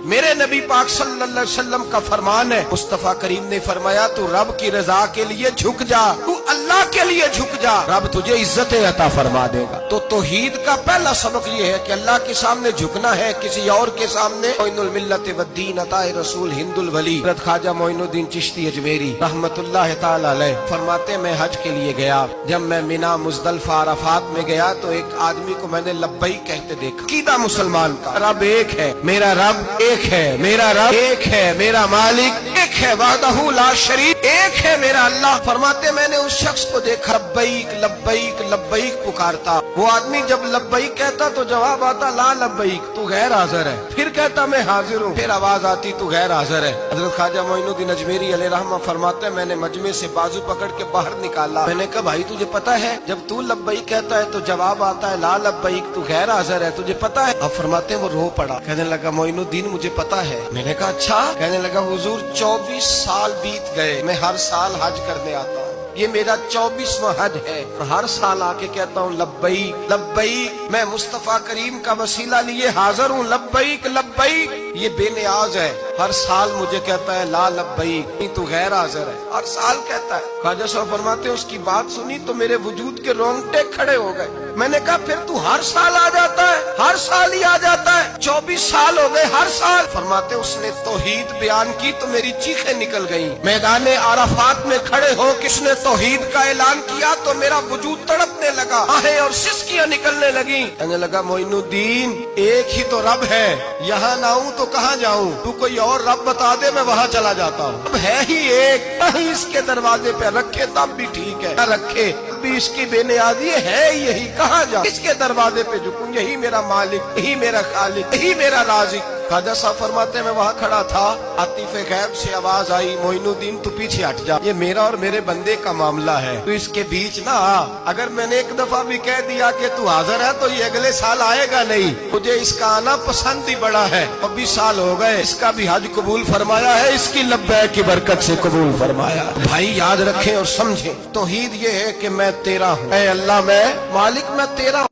میرے نبی پاک صلی اللہ علیہ وسلم کا فرمان ہے، مصطفیٰ کریم نے فرمایا تو رب کی رضا کے لیے جھک جا، تو اللہ کے لیے جھک جا، رب تجھے عزت عطا فرما دے گا۔ تو توحید کا پہلا سبق یہ ہے کہ اللہ کے سامنے جھکنا ہے، کسی اور کے سامنے۔ معین الملت والدین عطا رسول ہند الولی حضرت خواجہ معین الدین چشتی اجمیری رحمت اللہ تعالی علیہ فرماتے میں حج کے لیے گیا، جب میں مینا مزدلفہ عرفات میں گیا تو ایک آدمی کو میں نے لبیک کہتے دیکھا۔ عقیدہ مسلمان کا رب ایک ہے، میرا رب ایک ہے، میرا رب ایک ہے، میرا مالک ایک ہے، وحدہ لا شریک ایک ہے میرا اللہ۔ فرماتے میں نے اس شخص کو دیکھا لبیک لبیک لبیک پکارتا، وہ آدمی جب لبیک کہتا تو جواب آتا لا لبیک، تو غیر حاضر ہے، پھر کہتا میں حاضر ہوں، پھر آواز آتی تو غیر حاضر ہے۔ حضرت خواجہ معین الدین اجمیری علیہ رحمہ فرماتے میں نے مجمع سے بازو پکڑ کے باہر نکالا، میں نے کہا بھائی تجھے پتا ہے جب تو لبیک کہتا ہے تو جواب آتا ہے لا لبیک، تو غیر حاضر ہے، تجھے پتا ہے؟ اب فرماتے وہ رو پڑا، کہنے لگا معین الدین مجھے پتا ہے۔ میں نے کہا اچھا؟ کہنے لگا حضور 24 سال بیت گئے، میں ہر سال حج کرنے آتا ہوں، یہ میرا 24واں حج ہے، اور ہر سال آ کے کہتا ہوں لبیک لبیک، میں مصطفیٰ کریم کا وسیلہ لیے حاضر ہوں، لبیک لبیک۔ یہ بے نیاز ہے، ہر سال مجھے کہتا ہے لا لبیک، نہیں تو غیر حاضر ہے، ہر سال کہتا ہے۔ خواجہ صاحب فرماتے ہیں اس کی بات سنی تو میرے وجود کے رونگٹے کھڑے ہو گئے۔ میں نے کہا پھر تو ہر سال آ جاتا ہے، ہر سال ہی آ جاتا ہے، 24 سال ہو گئے ہر سال۔ فرماتے اس نے توحید بیان کی تو میری چیخیں نکل گئیں، میدان عرفات میں کھڑے ہو کس نے توحید کا اعلان کیا تو میرا وجود تڑپنے لگا، آہیں اور سسکیاں نکلنے لگیں۔ کہنے لگا معین الدین ایک ہی تو رب ہے، یہاں نہ ہوں تو کہاں جاؤں، تو کوئی اور رب بتا دے میں وہاں چلا جاتا ہوں، اب ہے ہی ایک، کہیں اس کے دروازے پہ رکھے تب بھی ٹھیک ہے، نہ رکھے بھی اس کی بے نیازی ہے یہی، کہاں جاؤں، اس کے دروازے پہ جھکوں، یہی میرا مالک، یہی میرا خالق، یہی میرا رازق۔ خواجہ صاحب فرماتے میں وہاں کھڑا تھا، عاطف غیب سے آواز آئی معین الدین تو پیچھے ہٹ جا، یہ میرا اور میرے بندے کا معاملہ ہے، تو اس کے بیچ نہ آ، اگر میں نے ایک دفعہ بھی کہہ دیا کہ تو حاضر ہے تو یہ اگلے سال آئے گا نہیں، مجھے اس کا آنا پسند ہی بڑا ہے، 24 سال ہو گئے، اس کا بھی حج قبول فرمایا ہے، اس کی لبیک کی برکت سے قبول فرمایا۔ بھائی یاد رکھیں اور سمجھیں، توحید یہ ہے کہ میں تیرا ہوں، اے اللہ میں مالک، میں تیرا ہوں۔